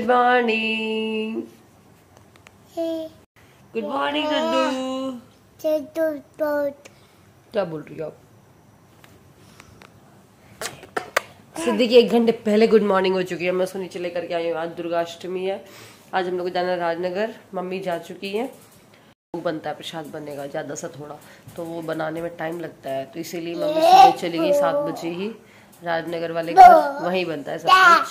Good morning. Good morning Nannu. क्या बोल रही हो आप? सिद्धि की 1 घंटे पहले गुड मॉर्निंग हो चुकी है। मैं उसको नीचे लेकर के आई हूँ। आज दुर्गाष्टमी है। आज हम लोग को जाना है राजनगर। मम्मी जा चुकी है। वो बनता है, प्रसाद बनेगा ज्यादा सा थोड़ा, तो वो बनाने में टाइम लगता है, तो इसीलिए मम्मी सुबह चली गई 7 बजे ही राजनगर वाले घर। वहीं बनता है सब कुछ।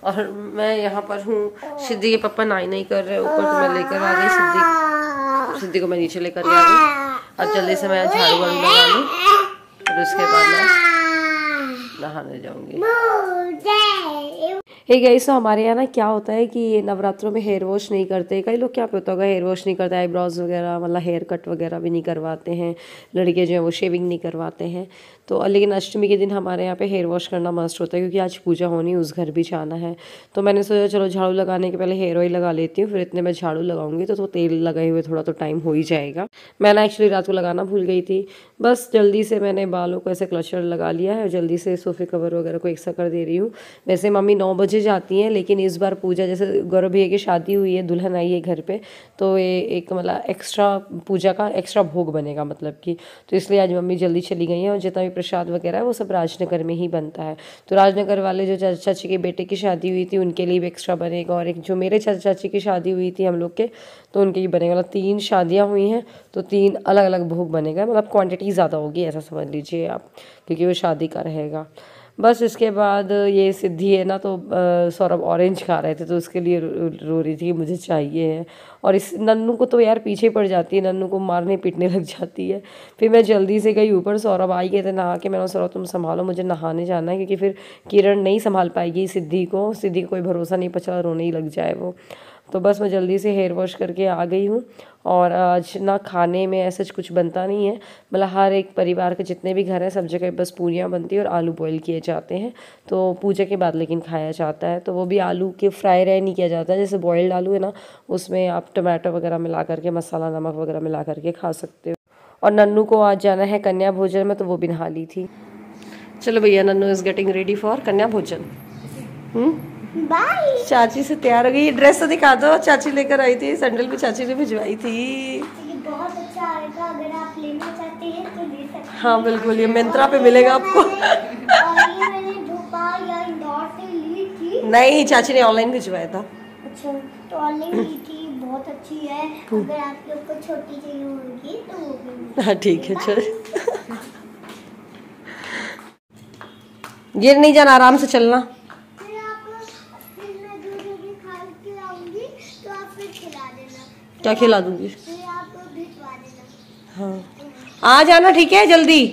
और मैं यहाँ पर हूँ। सिद्धि के पापा नाई नहीं कर रहे ऊपर, तो मैं लेकर आ गई सिद्धि को। मैं नीचे लेकर आ गई। अब जल्दी से मैं झाड़ू वाड़ू लगा लूँ, फिर उसके बाद मैं नहाने जाऊंगी। हे गाइस, तो हमारे यहाँ ना क्या होता है कि नवरात्रों में हेयर वॉश नहीं करते। कई लोग क्या पता होगा हेयर वॉश नहीं करते, आईब्रोज वगैरह मतलब हेयर कट वगैरह भी नहीं करवाते हैं। लड़के जो है वो शेविंग नहीं करवाते हैं। तो लेकिन अष्टमी के दिन हमारे यहाँ पे हेयर वॉश करना मस्ट होता है, क्योंकि आज पूजा होनी, उस घर भी जाना है। तो मैंने सोचा चलो झाड़ू लगाने के पहले हेयर ऑयल लगा लेती हूँ, फिर इतने में झाड़ू लगाऊंगी तो तेल लगाए हुए थोड़ा तो टाइम हो ही जाएगा। मैं ना एक्चुअली रात को लगाना भूल गई थी। बस जल्दी से मैंने बालों को ऐसे क्लचर लगा लिया है और जल्दी से सोफे कवर वगैरह को एक सा कर दे रही हूँ। वैसे मम्मी 9 बजे जाती हैं, लेकिन इस बार पूजा, जैसे गौरव भैया की शादी हुई है, दुल्हन आई है घर पे, तो ये एक मतलब एक्स्ट्रा पूजा का एक्स्ट्रा भोग बनेगा मतलब कि, तो इसलिए आज मम्मी जल्दी चली गई हैं। और जितना भी प्रसाद वगैरह है वो सब राजनगर में ही बनता है। तो राजनगर वाले जो चाची के बेटे की शादी हुई थी उनके लिए भी एक्स्ट्रा बनेगा, और एक जो मेरे चाची की शादी हुई थी हम लोग के, तो उनके ही बनेगा। मतलब 3 शादियाँ हुई हैं, तो 3 अलग अलग भोग बनेगा। मतलब क्वांटिटी ज़्यादा होगी ऐसा समझ लीजिए आप, क्योंकि वो शादी का रहेगा। बस इसके बाद ये सिद्धि है ना, तो सौरभ ऑरेंज खा रहे थे, तो उसके लिए रो रही थी कि मुझे चाहिए है। और इस नन्नू को तो यार पीछे पड़ जाती है, नन्नू को मारने पीटने लग जाती है। फिर मैं जल्दी से गई ऊपर, सौरभ आ गए थे नहा के। मैंने सौरभ तुम संभालो, मुझे नहाने जाना है, क्योंकि फिर किरण नहीं संभाल पाएगी सिद्धि को कोई भरोसा नहीं, पचा रोने ही लग जाए वो। तो बस मैं जल्दी से हेयर वॉश करके आ गई हूँ। और आज ना खाने में ऐसा कुछ बनता नहीं है। मतलब हर एक परिवार के जितने भी घर हैं सब जगह बस पूरियाँ बनती है और आलू बॉईल किए जाते हैं। तो पूजा के बाद लेकिन खाया जाता है, तो वो भी आलू के फ्राई रह नहीं किया जाता है। जैसे बॉइल्ड आलू है ना, उसमें आप टमाटो वगैरह मिला करके, मसाला नमक वगैरह मिला करके खा सकते हो। और नन्नू को आज जाना है कन्या भोजन में, तो वो भी नहा ली थी। चलो भैया, Nannu is getting ready for कन्या भोजन। बाय। चाची से तैयार हो गई। ड्रेस तो दिखा दो, चाची लेकर आई थी, सैंडल भी चाची ने भिजवाई थी। ये बहुत अच्छा आएगा, अगर आप लेना चाहते हैं तो ले सकते हैं। हाँ बिल्कुल, ये मिंत्रा पे मिलेगा आपको। और ये मैंने भोपाल या इंदौर से ली थी। नहीं, चाची ने ऑनलाइन भिजवाया था। अच्छा, तो ऑनलाइन ली थी, बहुत अच्छी है। अगर आप लोग को छोटी चाहिए होगी तो वो भी। हाँ ठीक है, चल। गिर नहीं जाना, आराम से चलना। क्या खिला दूंगी? हाँ, आ जाना ठीक है जल्दी।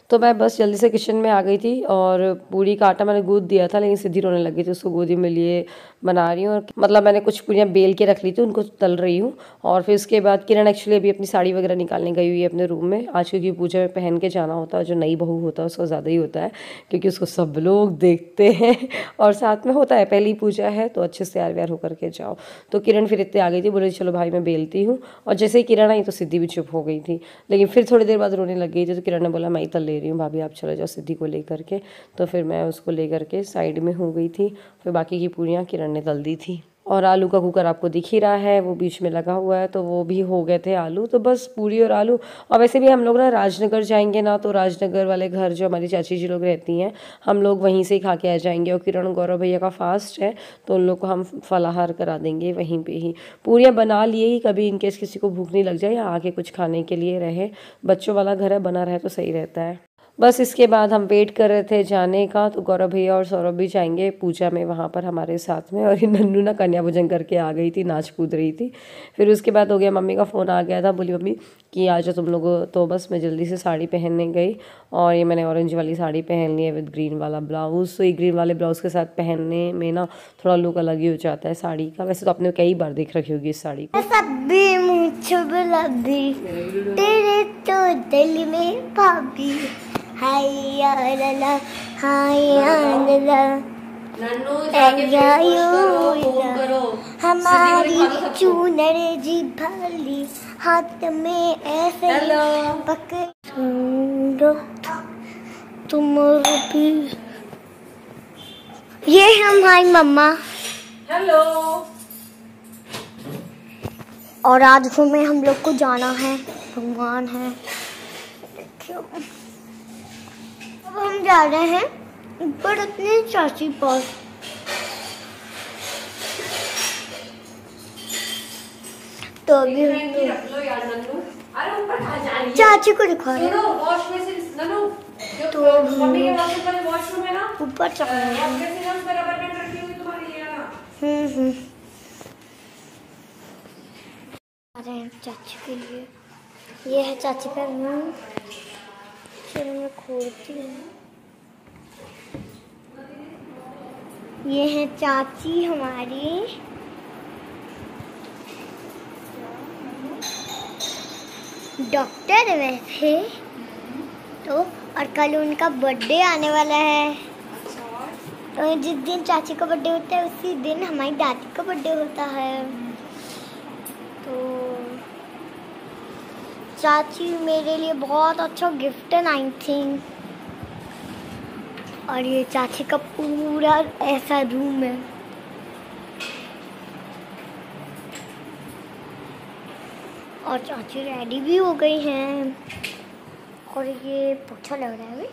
तो मैं बस जल्दी से किचन में आ गई थी, और पूरी का आटा मैंने गूंद दिया था, लेकिन सिद्धि रोने लगी थी, उसको गोदी में लिए बना रही हूँ। और मतलब मैंने कुछ पूरियाँ बेल के रख ली थी, उनको तल रही हूँ। और फिर उसके बाद किरण एक्चुअली अभी अपनी साड़ी वगैरह निकालने गई हुई है अपने रूम में आज, क्योंकि पूजा में पहन के जाना होता है। जो नई बहू होता है उसको ज़्यादा ही होता है, क्योंकि उसको सब लोग देखते हैं, और साथ में होता है पहली पूजा है, तो अच्छे से तैयार व्यार होकर के जाओ। तो किरण फिर इतने आ गई थी, बोले चलो भाई मैं बेलती हूँ। और जैसे ही किरण आई तो सिद्धि भी चुप हो गई थी, लेकिन फिर थोड़ी देर बाद रोने लग गई थी। तो किरण ने बोला मैं ही तल ले रही हूँ, भाभी आप चले जाओ सिद्धि को लेकर के। तो फिर मैं उसको लेकर के साइड में हो गई थी। फिर बाकी की पूरियाँ किरण ने तल दी थी। और आलू का कुकर आपको दिख ही रहा है, वो बीच में लगा हुआ है, तो वो भी हो गए थे आलू। तो बस पूरी और आलू। और वैसे भी हम लोग ना राजनगर जाएंगे ना, तो राजनगर वाले घर जो हमारी चाची जी लोग रहती हैं, हम लोग वहीं से ही खा के आ जाएंगे। और किरण गौरव भैया का फास्ट है, तो उन लोग को हम फलाहार करा देंगे वहीं पे ही। पूरियाँ बना लिए ही, कभी इनकेस किसी को भूख नहीं लग जाए या आके कुछ खाने के लिए रहे। बच्चों वाला घर है, बना रहे तो सही रहता है। बस इसके बाद हम वेट कर रहे थे जाने का, तो गौरव भैया और सौरभ भी जाएंगे पूजा में वहाँ पर हमारे साथ में। और ये नन्नू ना कन्या भोजन करके आ गई थी, नाच कूद रही थी। फिर उसके बाद हो गया, मम्मी का फ़ोन आ गया था, बोली मम्मी कि आ जाओ तुम लोग। तो बस मैं जल्दी से साड़ी पहनने गई, और ये मैंने ऑरेंज वाली साड़ी पहन ली है विद ग्रीन वाला ब्लाउज़। तो ये ग्रीन वाले ब्लाउज़ के साथ पहनने में ना थोड़ा लुक अलग ही हो जाता है साड़ी का। वैसे तो आपने कई बार देख रखी होगी इस साड़ी को। तेरे तो दिल में भाभी हमारी चूनर जी भली हाथ में ऐसे पकड़ो तुम भी। ये हमारी मम्मा हेलो। और आज में हम लोग को जाना है, भगवान है। देखियो अब हम जा रहे हैं ऊपर अपने चाची पास। तो अभी चाची को दिखा रहे हैं। तो वॉशरूम है ना ऊपर चल रहे हैं। आ रहे हैं चाची के लिए। ये है चाची का रूम। चलो मैं खोलती हूँ। ये है चाची हमारी। डॉक्टर है वैसे तो। और कल उनका बर्थडे आने वाला है। तो जिस दिन चाची का बर्थडे होता है उसी दिन हमारी दादी का बर्थडे होता है। तो चाची मेरे लिए बहुत अच्छा गिफ्ट लाई थी। और ये चाची का पूरा ऐसा रूम है। और चाची रेडी भी हो गई हैं। और ये पोछा लग रहा है अभी।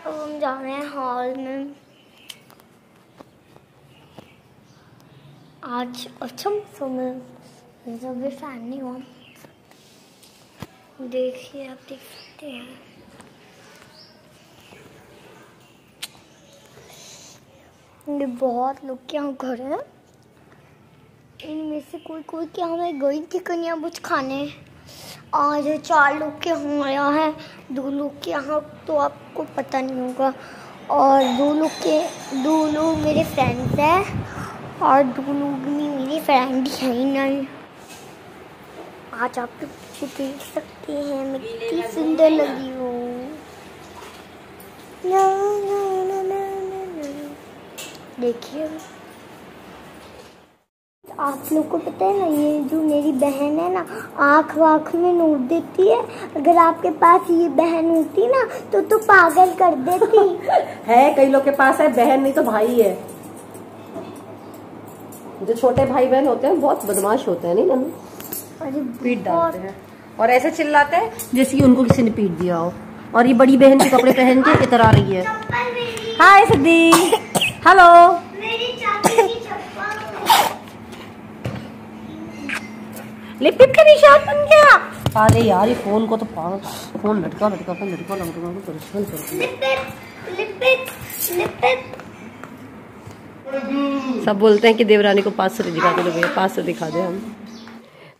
अब हम जा रहे हैं हॉल में। आज अच्छा मौसम है, जब भी फैन नहीं हुआ। देखिए आप देख सकते हैं। ये बहुत लोग के यहाँ घर है। इनमें से कोई कोई के यहाँ मैं गई थी कन्या भोज खाने। आज 4 लोग के यहाँ आया है। 2 लोग के यहाँ तो आपको पता नहीं होगा। और 2 लोग मेरे फ्रेंड्स हैं। और 2 लोग भी मेरी फ्रेंड है ही नहीं। आज आप लोग देख सकते हैं मैं कितनी सुंदर लगी हूँ। देखिए आप लोग को पता है ना, ये जो मेरी बहन है ना, आँख वाँख में नोट देती है। अगर आपके पास ये बहन होती ना तो पागल कर देती। है कई लोग के पास है बहन, नहीं तो भाई है। जो छोटे भाई बहन होते हैं बहुत बदमाश होते हैं, नहीं ना, अरे पीट डालते हैं और ऐसे चिल्लाते हैं जैसे कि उनको किसी ने पीट दिया हो। और ये बड़ी बहन के कपड़े पहन के इतर आ रही है। हाय सिद्धि, हेलो। लिपट का निशान बन गया। अरे यार ये फोन को तो फोन लटका परेशान सब बोलते हैं कि देवरानी को पास से दिखा दो। भैया पास से दिखा दे हम।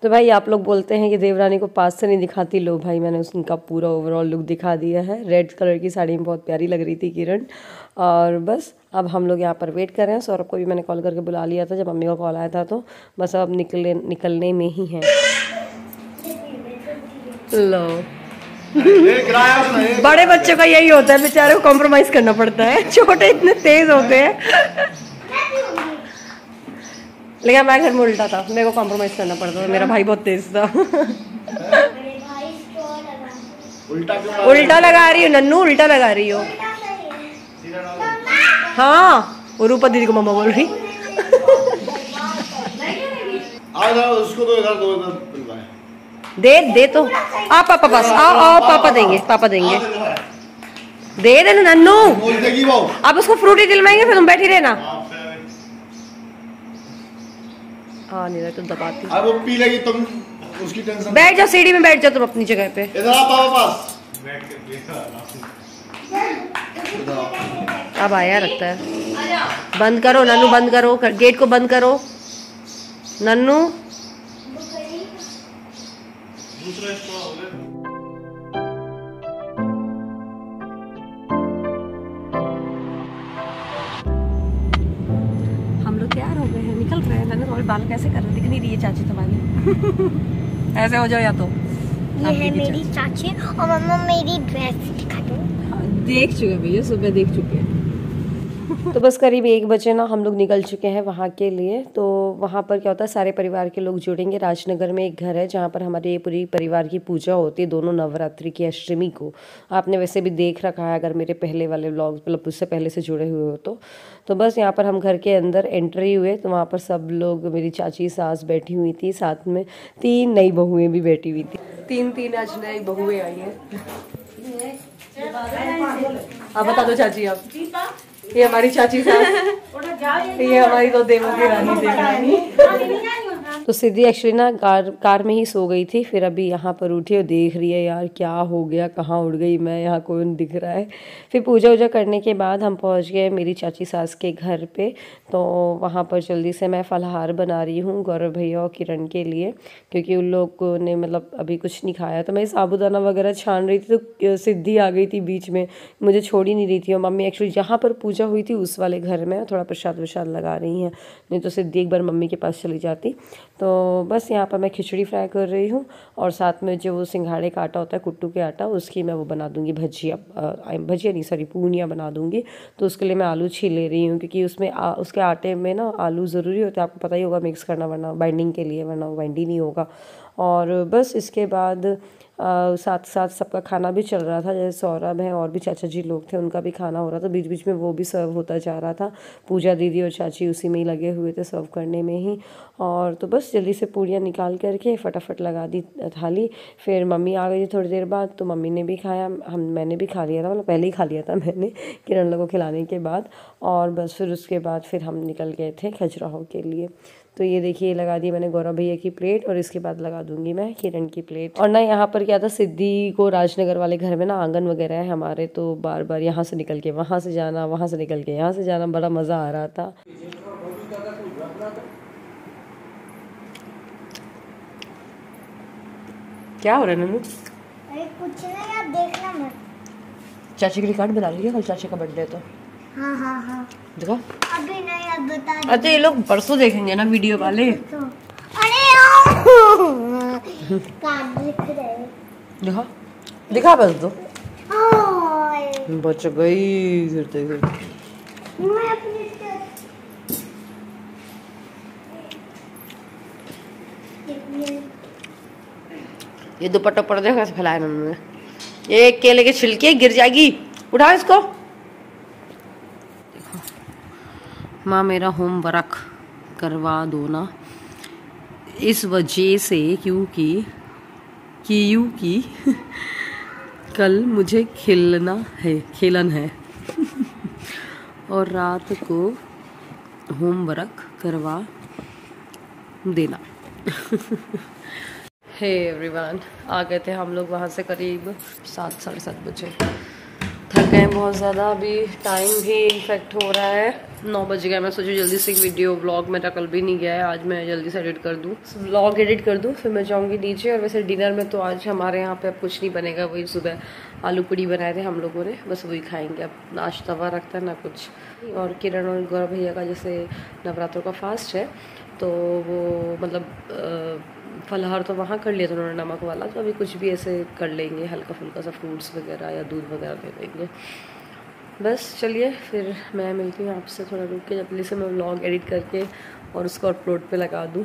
तो भाई आप लोग बोलते हैं कि देवरानी को पास से नहीं दिखाती। लो भाई मैंने उनका पूरा ओवरऑल लुक दिखा दिया है। रेड कलर की साड़ी में बहुत प्यारी लग रही थी किरण। और बस अब हम लोग यहाँ पर वेट कर रहे हैं। सौरभ को भी मैंने कॉल करके बुला लिया था जब मम्मी का कॉल आया था। तो बस अब निकलने में ही है। लो बड़े बच्चों का यही होता है, बेचारे को कॉम्प्रोमाइज करना पड़ता है। छोटे इतने तेज होते हैं। लेकिन मेरे घर में उल्टा था, मेरे को कॉम्प्रोमाइज करना पड़ता था। मेरा भाई बहुत तेज था। उल्टा लगा रही हो नन्नू, उल्टा लगा रही हो। हाँ वो रूपा दीदी को मम्मा बोल रही। उसको तो इधर दो, दे तो आप पापा पास आओ पापा देंगे। दे देना नन्नू। आप उसको फ्रूटी दिलवाएंगे फिर तुम बैठी रहना। हाँ नहीं रहा तो दबाती। अब वो पी लेगी तुम, उसकी टेंशन। बैठ जाओ सीढ़ी में, बैठ जाओ तुम अपनी जगह पे। इधर आ पापा पास। अब आया लगता है। बंद करो नन्नू, बंद करो गेट को, बंद करो नन्नू। हम लोग तैयार हो गए हैं, निकल रहे हैं। नन्नू तुम्हारे बाल कैसे कर रहे, दिख नहीं रही है चाची तुम्हारी। ऐसे हो जाओ या तो। ये है मेरी चाची और मम्मा मेरी ड्रेस दिखा दो। देख चुके भैया, सुबह देख चुके हैं। तो बस करीब 1 बजे ना हम लोग निकल चुके हैं वहाँ के लिए। तो वहाँ पर क्या होता है, सारे परिवार के लोग जुड़ेंगे। राजनगर में एक घर है जहाँ पर हमारे पूरी परिवार की पूजा होती है दोनों नवरात्रि की अष्टमी को। आपने वैसे भी देख रखा है अगर मेरे पहले वाले व्लॉग मतलब उससे पहले से जुड़े हुए हो तो बस यहाँ पर हम घर के अंदर एंट्री हुए तो वहाँ पर सब लोग, मेरी चाची सास बैठी हुई थी, साथ में 3 नई बहुएं भी बैठी हुई थी। 3 आज नई बहुएं आई हैं। आप बता दो चाची, आप ये हमारी चाची सास, ये हमारी तो देवों की रानी देवरानी। तो सिद्धि एक्चुअली ना कार में ही सो गई थी, फिर अभी यहाँ पर उठी और देख रही है यार क्या हो गया, कहाँ उड़ गई मैं, यहाँ कोई नहीं दिख रहा है। फिर पूजा वूजा करने के बाद हम पहुँच गए मेरी चाची सास के घर पे। तो वहाँ पर जल्दी से मैं फलाहार बना रही हूँ गौरव भैया और किरण के लिए, क्योंकि उन लोग ने मतलब अभी कुछ नहीं खाया। तो मैं साबूदाना वगैरह छान रही थी तो सिद्धि आ गई थी बीच में, मुझे छोड़ ही नहीं रही थी। और मम्मी एक्चुअली जहाँ पर पूजा हुई थी उस वाले घर में थोड़ा प्रसाद वसाद लगा रही हैं, नहीं तो सिद्धि एक बार मम्मी के पास चली जाती। तो बस यहाँ पर मैं खिचड़ी फ्राई कर रही हूँ और साथ में जो वो सिंघाड़े का आटा होता है कुट्टू के आटा, उसकी मैं वो बना दूँगी भजिया नहीं सॉरी पूनियाँ बना दूँगी। तो उसके लिए मैं आलू छील ले रही हूँ, क्योंकि उसमें उसके आटे में ना आलू ज़रूरी होता है, आपको पता ही होगा, मिक्स करना वरना बाइंडिंग के लिए, वरना बाइंड ही नहीं होगा। और बस इसके बाद साथ साथ सबका खाना भी चल रहा था, जैसे सौरभ है और भी चाचा जी लोग थे उनका भी खाना हो रहा था, बीच बीच में वो भी सर्व होता जा रहा था। पूजा दीदी और चाची उसी में ही लगे हुए थे सर्व करने में ही। और तो बस जल्दी से पूड़ियाँ निकाल करके फटाफट लगा दी थाली। फिर मम्मी आ गई थोड़ी देर बाद, तो मम्मी ने भी खाया, मैंने भी खा लिया था, मतलब पहले ही खा लिया था मैंने किरण लोगों को खिलाने के बाद। और बस फिर उसके बाद फिर हम निकल गए थे खजुराहो के लिए। तो ये देखिए लगा दी मैंने गौरव भैया की प्लेट और इसके बाद लगा दूंगी मैं किरण की प्लेट। और ना यहाँ पर क्या था, सिद्धि को राजनगर वाले घर में ना आंगन वगैरह है हमारे, तो बार बार यहाँ से निकल के वहाँ से जाना, वहाँ से निकल के यहाँ से जाना, बड़ा मज़ा आ रहा था। क्या हो रहा है नन्नू? अरे कुछ नहीं यार, देखना मत। चाची के लिए कार्ड बना लीजिए, कल चाची का बर्थडे तो। हाँ हाँ हाँ देखो अभी नहीं, अब बता दे। अच्छा ये लोग परसों देखेंगे ना वीडियो वाले। तो अरे कार्ड दिख रहे दिखा दिखा बस दो। ओए बच गई फिरते फिरते। मैं अपनी ये दुपट्टा पड़ देखो कैसे फैलाया उन्होंने, ये केले के छिलके गिर जाएगी, उठा इसको। माँ मेरा होमवर्क करवा दो ना, इस वजह से क्योंकि कल मुझे खेलन है और रात को होमवर्क करवा देना। हे एवरीवन, आ गए थे हम लोग वहाँ से करीब 7 साढ़े 7 बजे। थक गए बहुत ज़्यादा, अभी टाइम भी इनफेक्ट हो रहा है 9 बज गया। मैं सोचूं जल्दी से एक वीडियो व्लॉग मेरा कल भी नहीं गया है, आज मैं जल्दी से एडिट कर दूँ, व्लॉग एडिट कर दूँ, फिर मैं जाऊँगी नीचे। और वैसे डिनर में तो आज हमारे यहाँ पे अब कुछ नहीं बनेगा, वही सुबह आलू पूड़ी बनाए थे हम लोगों ने, बस वही खाएंगे। अब नाश्ता तवा रखता है ना कुछ। और किरण और गौरव भैया का जैसे नवरात्रों का फास्ट है, तो वो मतलब फलाहार तो वहाँ कर लिया था उन्होंने नमक वाला, तो अभी कुछ भी ऐसे कर लेंगे, हल्का फुल्का सा फ्रूट्स वगैरह या दूध वगैरह दे देंगे। बस चलिए फिर मैं मिलती हूँ आपसे थोड़ा रुक के, जब से मैं व्लॉग एडिट करके और उसको अपलोड पे लगा दूँ।